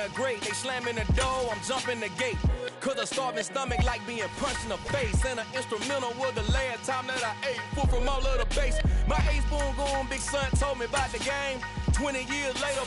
somewhere great. They slamming the door, I'm jumping the gate. Cause a starving stomach like being punched in the face. And an instrumental was the last time that I ate. Full from all of the bass. My ace boom going, big son told me about the game. 20 years later,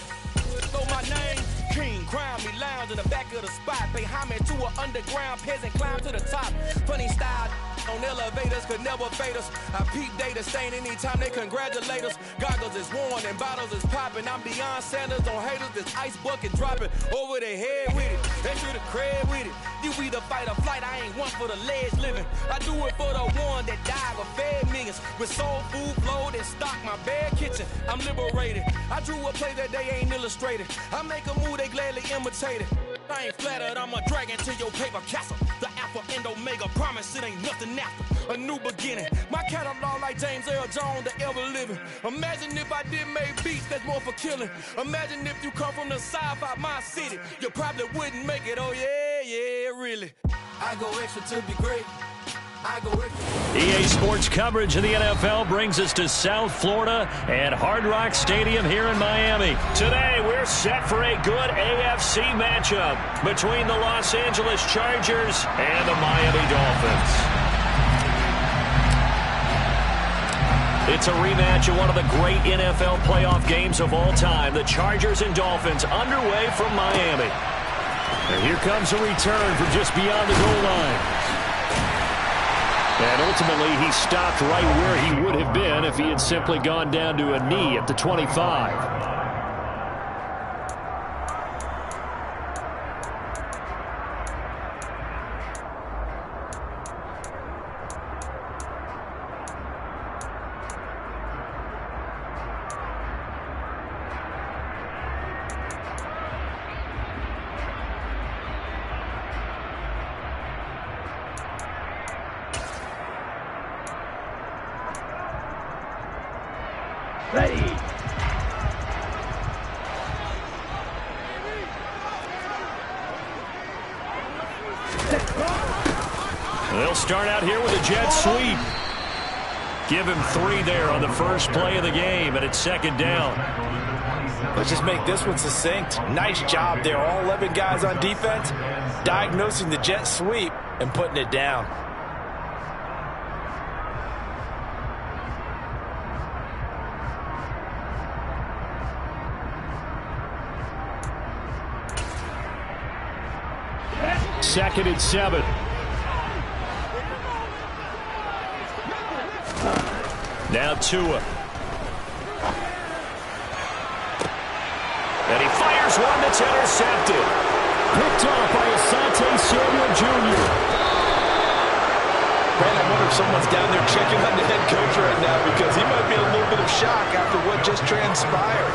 throw my name. King, crown me, lounge in the back of the spot. Pay homage to an underground peasant, climb to the top. Funny style on elevators could never fade us. I peep data stain anytime they congratulate us. Goggles is worn and bottles is popping. I'm beyond Sanders on haters, this ice bucket dropping over their head with it. Extra the cred with it. You either fight or flight, I ain't one for the ledge living. I do it for the one that died or fed millions. With soul food flowed and stock my bare kitchen. I'm liberated. I drew a play that they ain't illustrated. I make a move, they gladly imitate it. I ain't flattered, I'm a dragon to your paper castle. The alpha and omega, promise it ain't nothing after. A new beginning. My catalog like James Earl Jones, the ever living. Imagine if I did make beats that's more for killing. Imagine if you come from the south out my city. You probably wouldn't make it, oh yeah, really. I go extra to be great. EA Sports coverage of the NFL brings us to South Florida and Hard Rock Stadium here in Miami. Today, we're set for a good AFC matchup between the Los Angeles Chargers and the Miami Dolphins. It's a rematch of one of the great NFL playoff games of all time. The Chargers and Dolphins underway from Miami. And here comes a return from just beyond the goal line. And ultimately, he stopped right where he would have been if he had simply gone down to a knee at the 25. Ready. They'll start out here with a jet sweep. Give him 3 there on the first play of the game, and it's second down. Let's just make this one succinct. Nice job there. All 11 guys on defense diagnosing the jet sweep and putting it down. Second and 7. Now Tua. And he fires one that's intercepted. Picked off by Asante Samuel Jr. Man, I wonder if someone's down there checking on the head coach right now because he might be in a little bit of shock after what just transpired.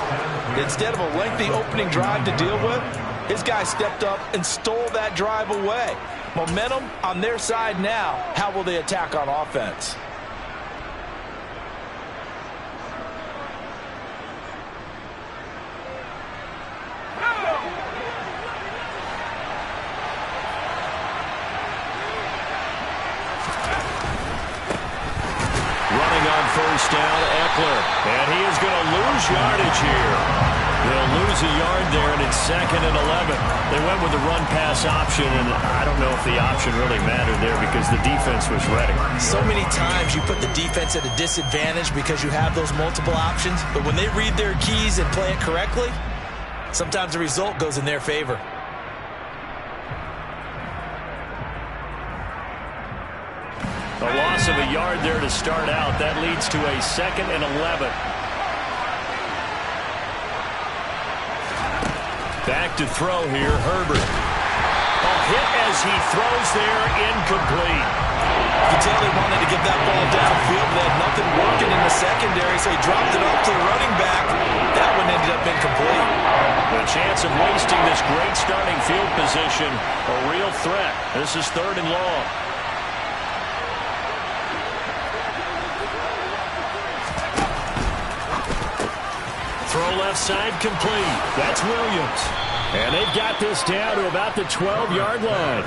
Instead of a lengthy opening drive to deal with, his guy stepped up and stole that drive away. Momentum on their side now. How will they attack on offense? Running on first down, Eckler. And he is going to lose yardage here. They'll lose a yard there, and it's second and 11. They went with the run-pass option, and I don't know if the option really mattered there because the defense was ready. So many times you put the defense at a disadvantage because you have those multiple options, but when they read their keys and play it correctly, sometimes the result goes in their favor. A loss of a yard there to start out. That leads to a second and 11. Back to throw here, Herbert. A hit as he throws there, incomplete. You can tell they wanted to get that ball downfield. They had nothing working in the secondary, so he dropped it off to the running back. That one ended up incomplete. The chance of wasting this great starting field position, a real threat. This is third and long. Throw left side complete. That's Williams. And they've got this down to about the 12-yard line.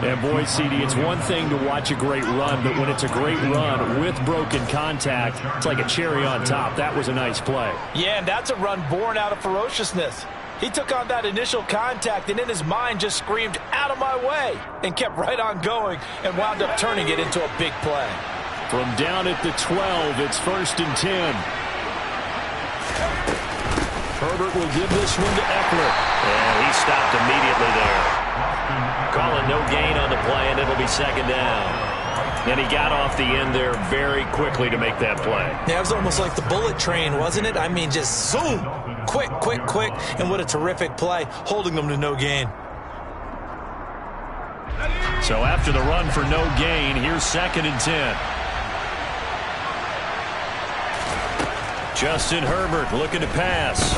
And boy, CD, it's one thing to watch a great run, but when it's a great run with broken contact, it's like a cherry on top. That was a nice play. Yeah, and that's a run born out of ferociousness. He took on that initial contact and in his mind just screamed, "Out of my way," and kept right on going and wound up turning it into a big play. From down at the 12, it's 1st and 10. Herbert will give this one to Eckler. And he stopped immediately there. Calling no gain on the play, and it'll be 2nd down. And he got off the end there very quickly to make that play. Yeah, it was almost like the bullet train, wasn't it? I mean, just zoom. Quick, quick, quick. And what a terrific play, holding them to no gain. So after the run for no gain, here's 2nd and 10. Justin Herbert looking to pass.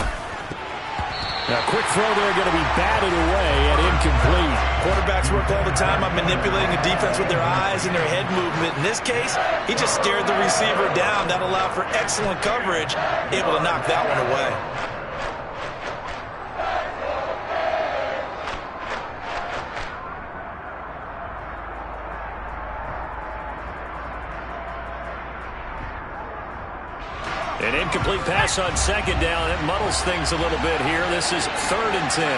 Now, quick throw there, going to be batted away and incomplete. Quarterbacks work all the time on manipulating a defense with their eyes and their head movement. In this case, he just stared the receiver down. That allowed for excellent coverage, able to knock that one away. An incomplete pass on 2nd down. It muddles things a little bit here. This is 3rd and 10.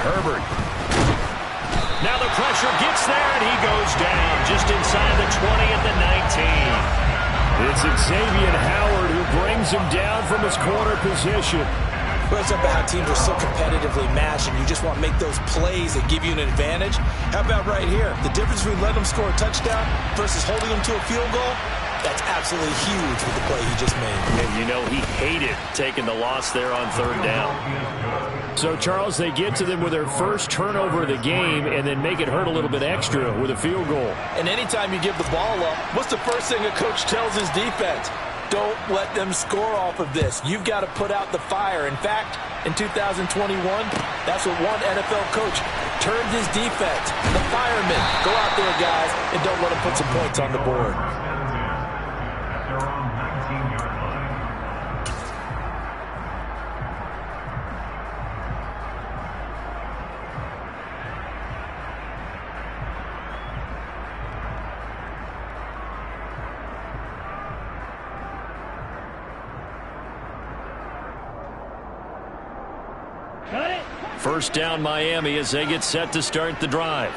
Herbert. Now the pressure gets there, and he goes down just inside the 20 at the 19. It's Xavier Howard who brings him down from his corner position. Well, it's about how teams are so competitively matched, and you just want to make those plays that give you an advantage. How about right here? The difference between letting them score a touchdown versus holding them to a field goal, that's absolutely huge with the play he just made. And you know he hated taking the loss there on 3rd down. So, Charles, they get to them with their first turnover of the game and then make it hurt a little bit extra with a field goal. And anytime you give the ball up, what's the first thing a coach tells his defense? Don't let them score off of this. You've got to put out the fire. In fact, in 2021, that's what one NFL coach termed his defense. The firemen. Go out there, guys, and don't let them put some points on the board. First down Miami as they get set to start the drive.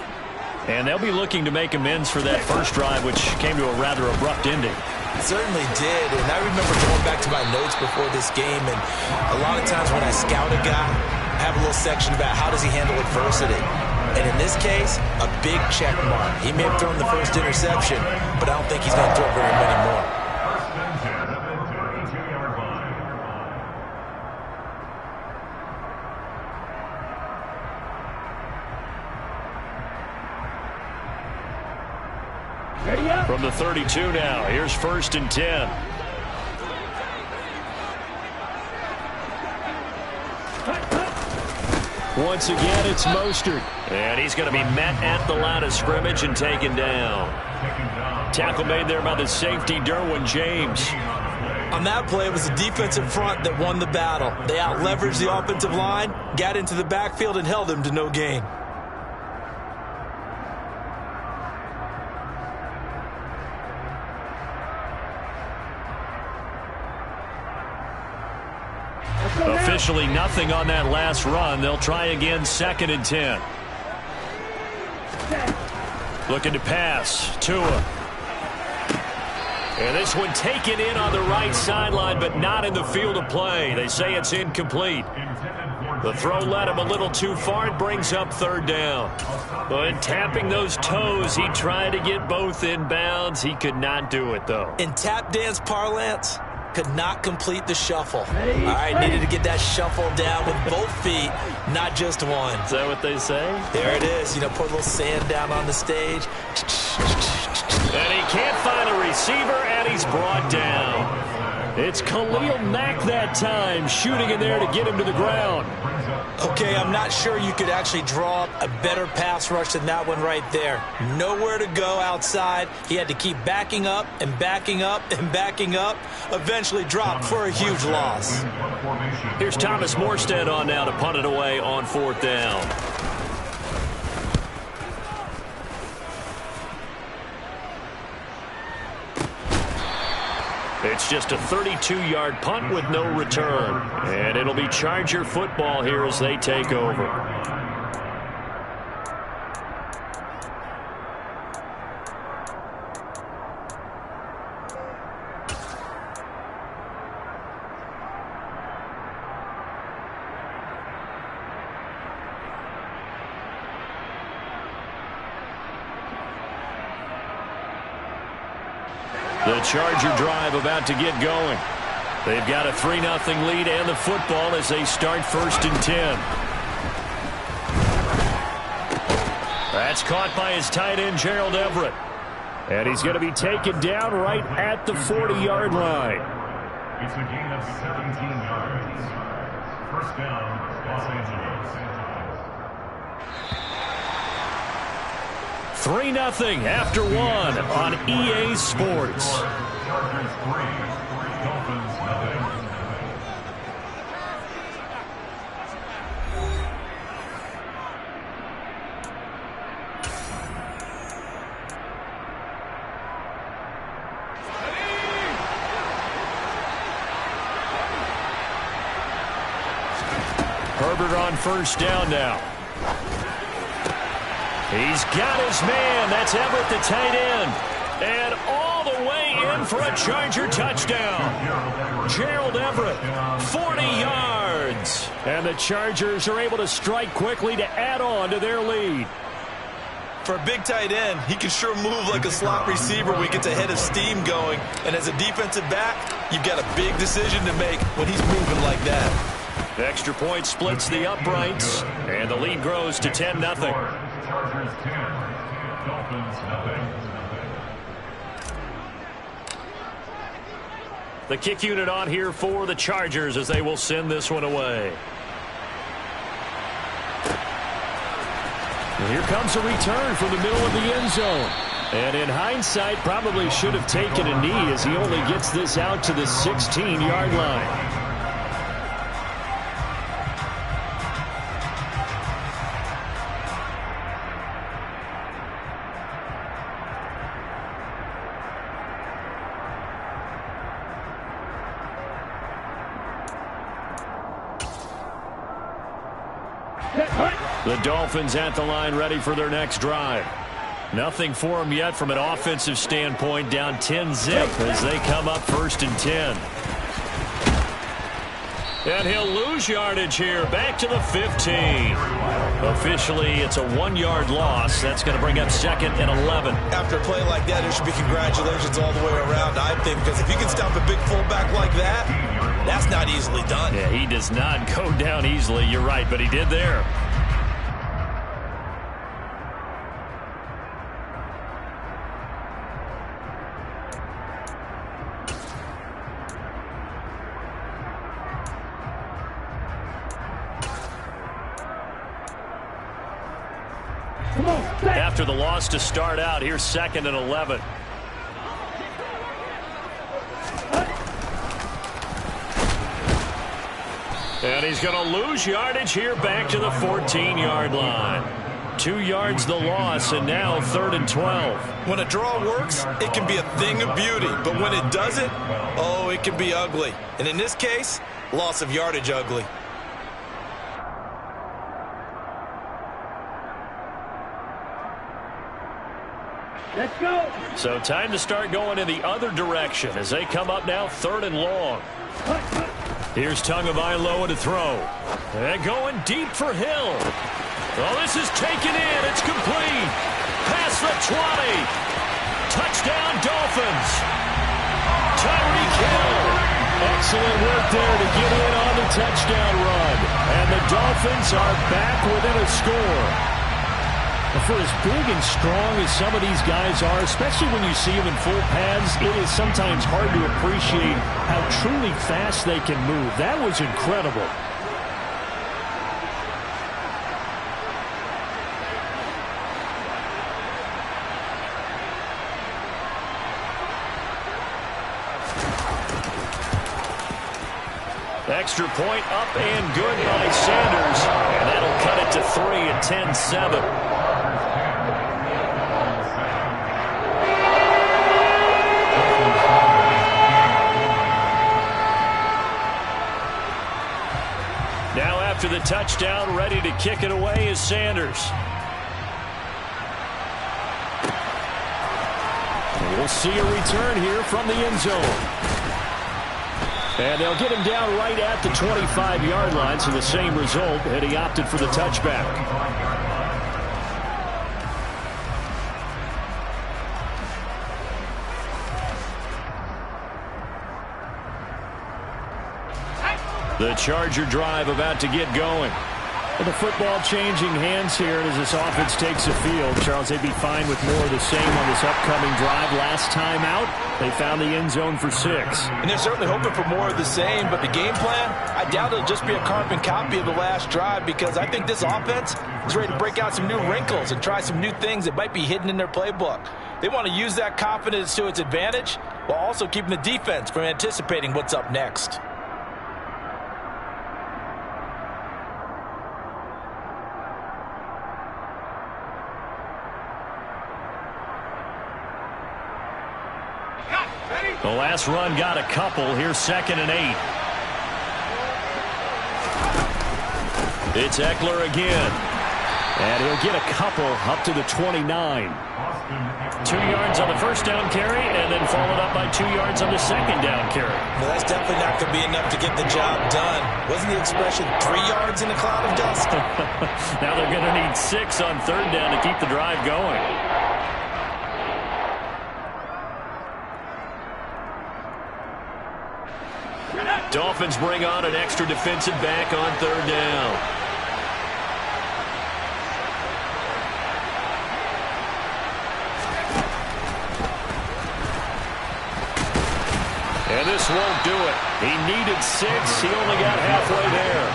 And they'll be looking to make amends for that first drive, which came to a rather abrupt ending. It certainly did, and I remember going back to my notes before this game, and a lot of times when I scout a guy, I have a little section about how does he handle adversity. And in this case, a big check mark. He may have thrown the first interception, but I don't think he's going to throw very many more. From the 32 now, here's 1st and 10. Once again, it's Mostert. And he's going to be met at the line of scrimmage and taken down. Tackle made there by the safety, Derwin James. On that play, it was the defensive front that won the battle. They out-leveraged the offensive line, got into the backfield, and held him to no gain. Officially nothing on that last run. They'll try again, 2nd and 10. Looking to pass. Tua. And this one taken in on the right sideline, but not in the field of play. They say it's incomplete. The throw led him a little too far. It brings up 3rd down. But tapping those toes, he tried to get both in bounds. He could not do it, though. In tap dance parlance, could not complete the shuffle. All right, needed to get that shuffle down with both feet, not just one. Is that what they say? There it is. You know, put a little sand down on the stage. And he can't find a receiver, and he's brought down. It's Khalil Mack that time, shooting in there to get him to the ground. Okay, I'm not sure you could actually draw up a better pass rush than that one right there. Nowhere to go outside. He had to keep backing up and backing up and backing up. Eventually dropped for a huge loss. Here's Thomas Morstead on now to punt it away on 4th down. It's just a 32-yard punt with no return. And it'll be Charger football here as they take over. The Charger drive about to get going. They've got a 3-0 lead and the football as they start 1st and 10. That's caught by his tight end, Gerald Everett. And he's going to be taken down right at the 40-yard line. It's a gain of 17 yards. First down, Los Angeles. 3-0 after 1 on EA Sports. Chargers 3, Dolphins nothing. Herbert on 1st down now. He's got his man. That's Everett, the tight end. And all the way in for a Charger touchdown. Gerald Everett, 40 yards. And the Chargers are able to strike quickly to add on to their lead. For a big tight end, he can sure move like a slot receiver when he gets a head of steam going. And as a defensive back, you've got a big decision to make when he's moving like that. The extra point splits the uprights, and the lead grows to 10-0. Chargers 10, Dolphins nothing. The kick unit on here for the Chargers as they will send this one away. And here comes a return from the middle of the end zone. And in hindsight, probably should have taken a knee as he only gets this out to the 16-yard line. The Dolphins at the line ready for their next drive. Nothing for them yet from an offensive standpoint, down 10-zip as they come up 1st and 10. And he'll lose yardage here, back to the 15. Officially, it's a 1-yard loss. That's going to bring up 2nd and 11. After a play like that, there should be congratulations all the way around, I think, because if you can stop a big fullback like that, that's not easily done. Yeah, he does not go down easily. You're right, but he did there. After the loss to start out, here's 2nd and 11. And he's going to lose yardage here back to the 14-yard line. 2 yards the loss, and now 3rd and 12. When a draw works, it can be a thing of beauty. But when it doesn't, oh, it can be ugly. And in this case, loss of yardage ugly. Let's go. So time to start going in the other direction as they come up now 3rd and long. Here's Tagovailoa to throw. And going deep for Hill. Oh, this is taken in. It's complete. Past the 20. Touchdown, Dolphins. Tyreek Hill. Excellent work there to get in on the touchdown run. And the Dolphins are back within a score. For as big and strong as some of these guys are, especially when you see them in full pads, it is sometimes hard to appreciate how truly fast they can move. That was incredible. Extra point up and good by Sanders. And that'll cut it to 3 at 10-7. touchdown, ready to kick it away is Sanders. We'll see a return here from the end zone. And they'll get him down right at the 25-yard line, so the same result, and he opted for the touchback. The Charger drive about to get going. And the football changing hands here as this offense takes the field. Charles, they'd be fine with more of the same on this upcoming drive. Last time out, they found the end zone for 6. And they're certainly hoping for more of the same, but the game plan, I doubt it'll just be a carbon copy of the last drive, because I think this offense is ready to break out some new wrinkles and try some new things that might be hidden in their playbook. They want to use that confidence to its advantage while also keeping the defense from anticipating what's up next. The last run got a couple. Here's 2nd and 8. It's Eckler again. And he'll get a couple up to the 29. 2 yards on the first down carry, and then followed up by 2 yards on the second down carry. Well, that's definitely not going to be enough to get the job done. Wasn't the expression 3 yards in a cloud of dust? Now they're going to need 6 on 3rd down to keep the drive going. Dolphins bring on an extra defensive back on 3rd down. And this won't do it. He needed 6. He only got halfway there.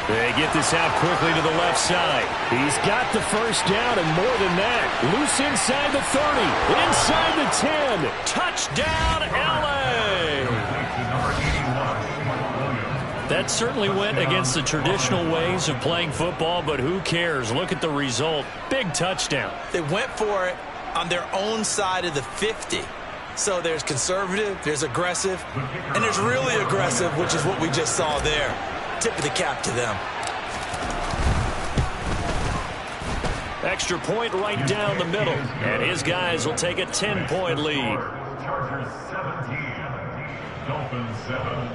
They get this out quickly to the left side. He's got the first down, and more than that. Loose inside the 30, inside the 10. Touchdown, L.A. That certainly went against the traditional ways of playing football, but who cares? Look at the result. Big touchdown. They went for it on their own side of the 50. So there's conservative, there's aggressive, and there's really aggressive, which is what we just saw there. Tip of the cap to them. Extra point right down the middle, and his guys will take a 10-point lead. Chargers 17, Dolphins 7.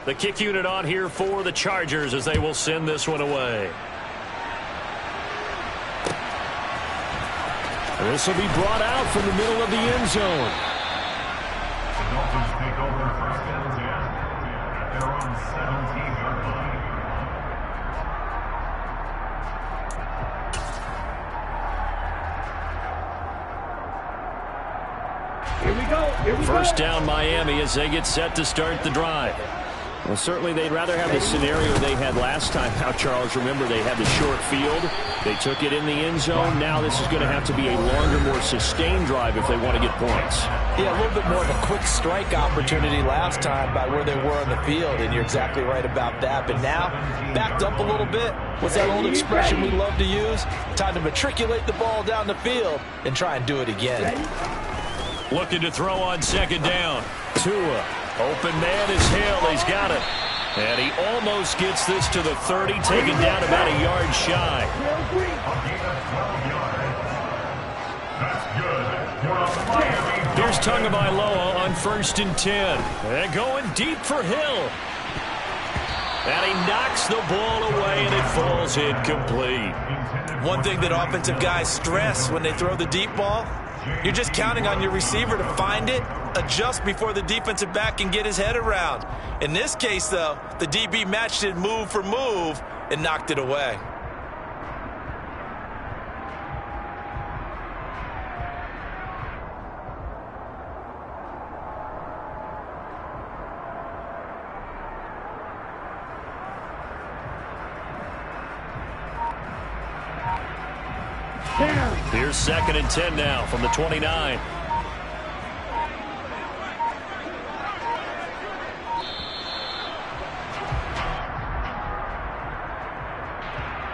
The kick unit on here for the Chargers as they will send this one away. This will be brought out from the middle of the end zone. The Dolphins take over 1st and 10 at their own 17-yard line. Here we go. Here we go. First down Miami as they get set to start the drive. Well, certainly they'd rather have the scenario they had last time out, Charles. Remember, they had the short field. They took it in the end zone. Now this is going to have to be a longer, more sustained drive if they want to get points. Yeah, a little bit more of a quick strike opportunity last time by where they were on the field, and you're exactly right about that. But now, backed up a little bit. What's that old expression we love to use? Time to matriculate the ball down the field and try and do it again. Looking to throw on 2nd down. Tua. Open man is Hill. He's got it. And he almost gets this to the 30, taken down about a yard shy. Here's Tagovailoa on 1st and 10. And going deep for Hill. And he knocks the ball away, and it falls incomplete. One thing that offensive guys stress when they throw the deep ball, you're just counting on your receiver to find it, adjust before the defensive back can get his head around. In this case, though, the DB matched it move for move and knocked it away. Here's 2nd and 10 now from the 29.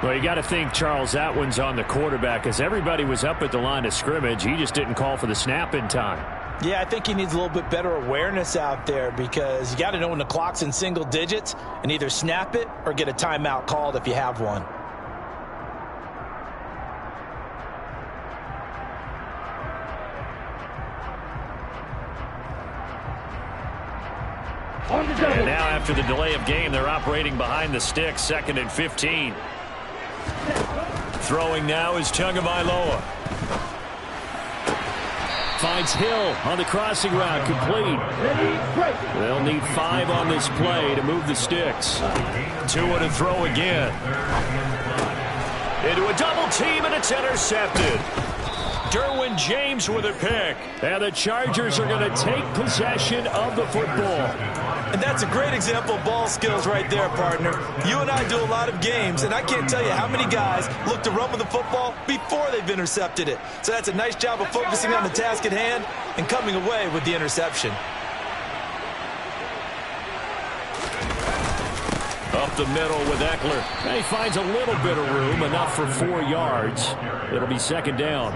Well, you got to think, Charles, that one's on the quarterback as everybody was up at the line of scrimmage. He just didn't call for the snap in time. Yeah, I think he needs a little bit better awareness out there because you got to know when the clock's in single digits and either snap it or get a timeout called if you have one. And now after the delay of game, they're operating behind the sticks, 2nd and 15. Throwing now is Tagovailoa. Finds Hill on the crossing route, complete. They'll need 5 on this play to move the sticks. Tua to throw again. Into a double team, and it's intercepted. Derwin James with a pick. And the Chargers are going to take possession of the football. And that's a great example of ball skills right there, partner. You and I do a lot of games, and I can't tell you how many guys look to run with the football before they've intercepted it. So that's a nice job of focusing on the task at hand and coming away with the interception. Up the middle with Eckler. And he finds a little bit of room, enough for 4 yards. It'll be 2nd down.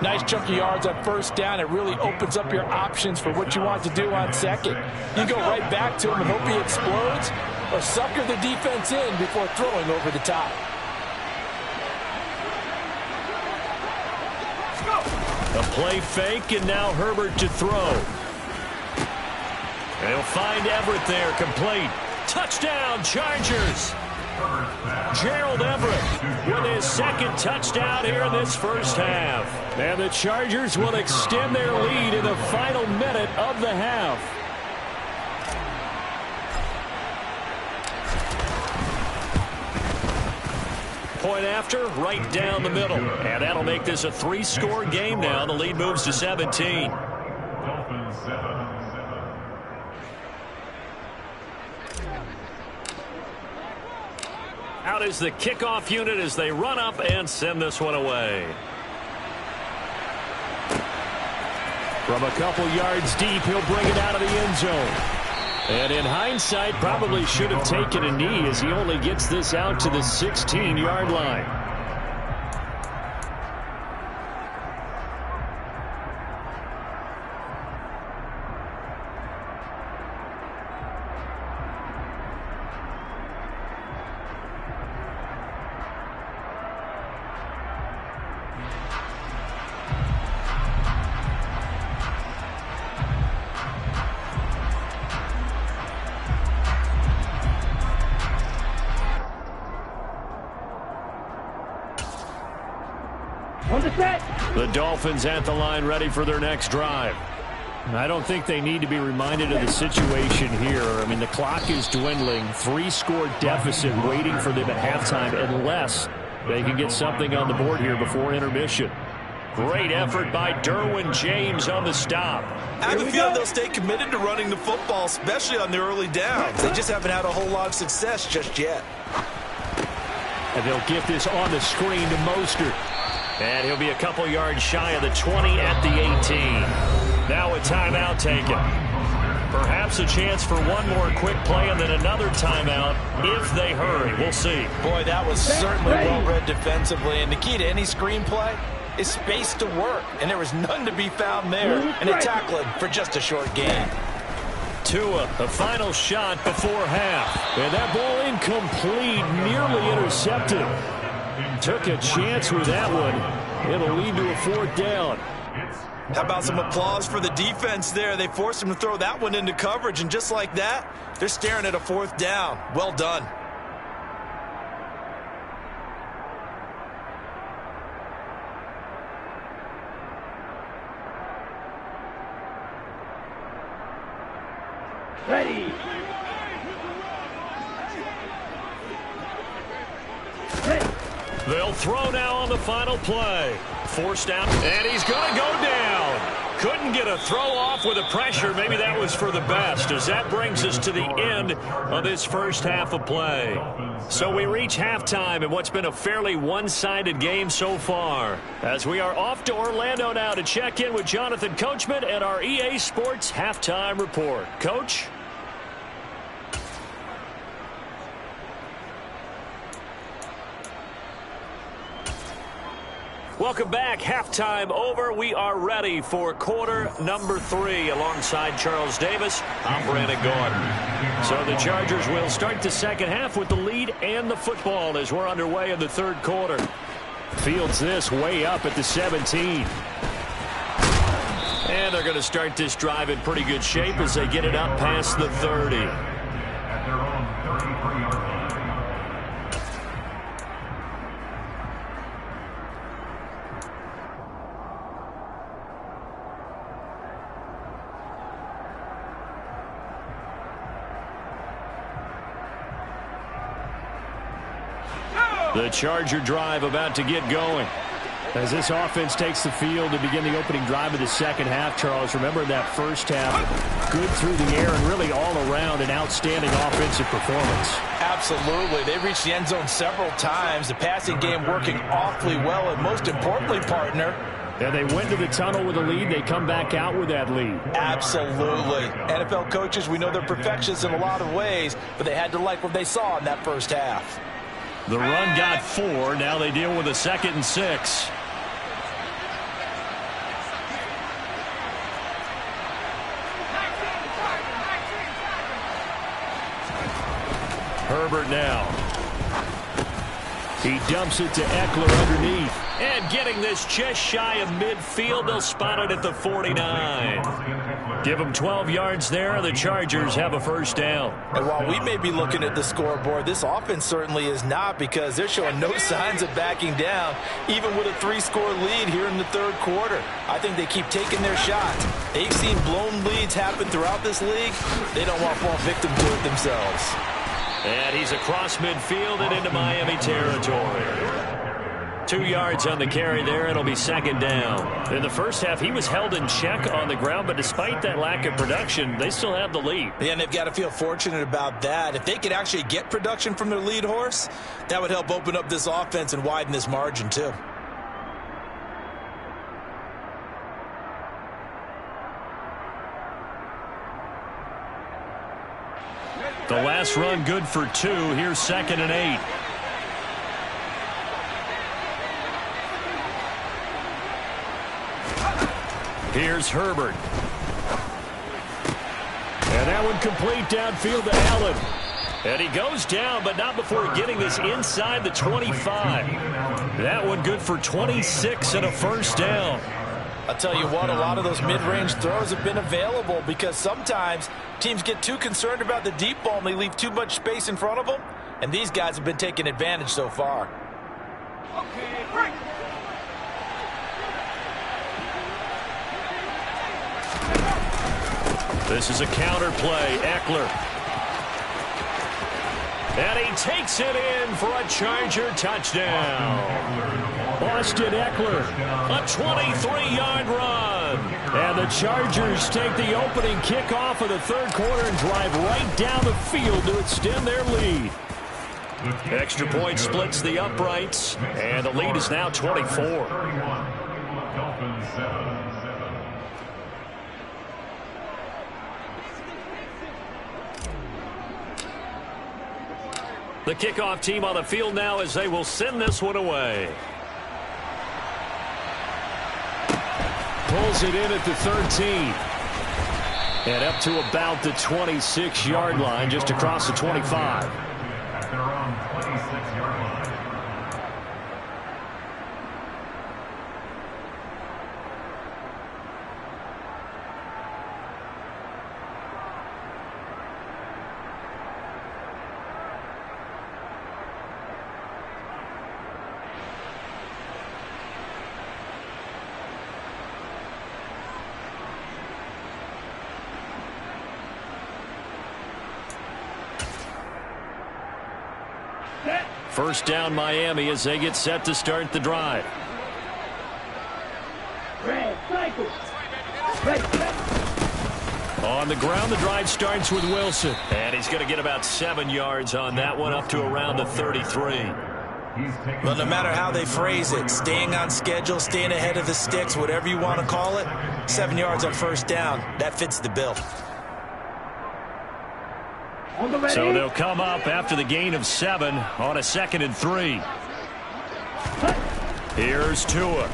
Nice chunky yards on 1st down. It really opens up your options for what you want to do on 2nd. You go right back to him and hope he explodes, or sucker the defense in before throwing over the top. A play fake, and now Herbert to throw. They'll find Everett there, complete. Touchdown, Chargers! Gerald Everett with his 2nd touchdown here in this first half. And the Chargers will extend their lead in the final minute of the half. Point after, right down the middle. And that'll make this a 3-score game now. The lead moves to 17. Dolphins 7. Out is the kickoff unit as they run up and send this one away. From a couple yards deep, he'll bring it out of the end zone. And in hindsight, probably should have taken a knee as he only gets this out to the 16-yard line. The Dolphins at the line ready for their next drive. I don't think they need to be reminded of the situation here. I mean, the clock is dwindling. 3-score deficit waiting for them at halftime unless they can get something on the board here before intermission. Great effort by Derwin James on the stop. I have a feeling they'll stay committed to running the football, especially on the early downs. They just haven't had a whole lot of success just yet. And they'll get this on the screen to Mostert. And he'll be a couple yards shy of the 20 at the 18. Now a timeout taken. Perhaps a chance for one more quick play and then another timeout if they hurry. We'll see. Boy, that was certainly well-read defensively. And the key to any screenplay is space to work. And there was none to be found there. And a tackling for just a short gain. Tua, a final shot before half. And that ball incomplete, nearly intercepted. Took a chance with that one. It'll lead to a 4th down. How about some applause for the defense there? They forced him to throw that one into coverage, and just like that, they're staring at a 4th down. Well done. Ready. They'll throw now on the final play. Forced out, and he's going to go down. Couldn't get a throw off with the pressure. Maybe that was for the best, as that brings us to the end of this first half of play. So we reach halftime in what's been a fairly one-sided game so far, as we are off to Orlando now to check in with Jonathan Coachman and our EA Sports Halftime Report. Coach? Welcome back. Halftime over. We are ready for quarter number 3. Alongside Charles Davis, I'm Brandon Gordon. So the Chargers will start the second half with the lead and the football as we're underway in the third quarter. Fields this way up at the 17. And they're going to start this drive in pretty good shape as they get it up past the 30. At their own 33-yard line. The Charger drive about to get going. As this offense takes the field to begin the opening drive of the second half, Charles, remember that first half, good through the air and really all around an outstanding offensive performance. Absolutely. They reached the end zone several times. The passing game working awfully well, and most importantly, partner, Yeah, they went to the tunnel with a lead. They come back out with that lead. absolutely. NFL coaches, we know they're perfectionists in a lot of ways, but they had to like what they saw in that first half. The run got 4. Now they deal with a 2nd and 6. Herbert now. He dumps it to Eckler underneath. And getting this just shy of midfield, they'll spot it at the 49. Give them 12 yards there. The Chargers have a first down. And while we may be looking at the scoreboard, this offense certainly is not, because they're showing no signs of backing down, even with a 3-score lead here in the third quarter. I think they keep taking their shots. They've seen blown leads happen throughout this league. They don't want to fall victim to it themselves. And he's across midfield and into Miami territory. 2 yards on the carry there. It'll be second down. In the first half, he was held in check on the ground, but despite that lack of production, they still have the lead. Yeah, and they've got to feel fortunate about that. If they could actually get production from their lead horse, that would help open up this offense and widen this margin too. The last run good for 2. Here's 2nd and 8. Here's Herbert. And that one complete downfield to Allen. And he goes down, but not before getting this inside the 25. That one good for 26 and a first down. I'll tell you what, a lot of those mid-range throws have been available, because sometimes teams get too concerned about the deep ball and they leave too much space in front of them, and these guys have been taking advantage so far. This is a counter play. Eckler. And he takes it in for a Charger touchdown. Austin Eckler, a 23-yard run. And the Chargers take the opening kickoff of the third quarter and drive right down the field to extend their lead. Extra point splits the uprights, and the lead is now 24. The kickoff team on the field now as they will send this one away. Pulls it in at the 13. And up to about the 26-yard line, just across the 25. At their own 26-yard line. First down Miami as they get set to start the drive. On the ground, the drive starts with Wilson. And he's going to get about 7 yards on that one, up to around the 33. Well, no matter how they phrase it, staying on schedule, staying ahead of the sticks, whatever you want to call it, 7 yards on first down, that fits the bill. So they'll come up after the gain of 7 on a 2nd and 3. Here's Tua.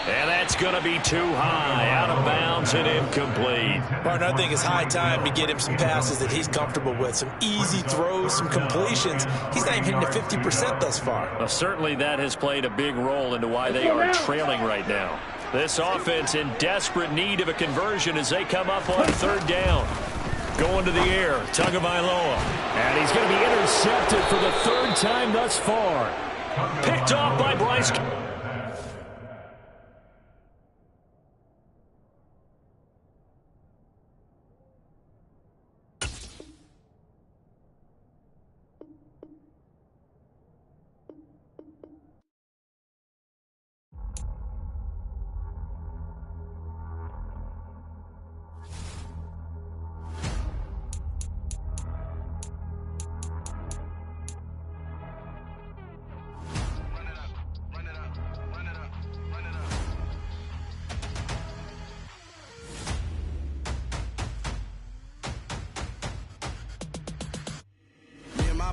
And that's going to be too high, out of bounds and incomplete. Partner, I think it's high time to get him some passes that he's comfortable with, some easy throws, some completions. He's not even hitting to 50% thus far. Well, certainly that has played a big role into why they are trailing right now. This offense in desperate need of a conversion as they come up on third down. Going to the air, Tagovailoa. And he's going to be intercepted for the third time thus far. Picked off by Bryce.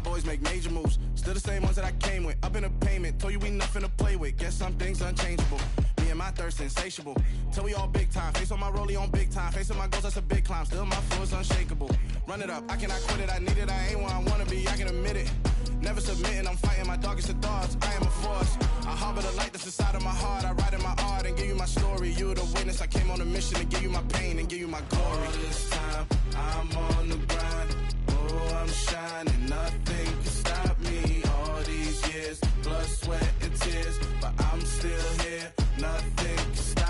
Boys make major moves, still the same ones that I came with. Up in the payment, told you we nothing to play with. Guess some things unchangeable. Me and my thirst insatiable. Till we all big time. Face on my rollie on big time. Facing my goals, that's a big climb. Still my flow is unshakable. Run it up, I cannot quit it. I need it, I ain't where I wanna be. I can admit it. Never submitting, I'm fighting my darkest of thoughts. I am a force. I harbor the light that's inside of my heart. I write in my art and give you my story. You the witness. I came on a mission to give you my pain and give you my glory. All this time, I'm on the grind. Oh, I'm shining. Nothing can stop me. All these years, blood, sweat, and tears. But I'm still here. Nothing can stop me.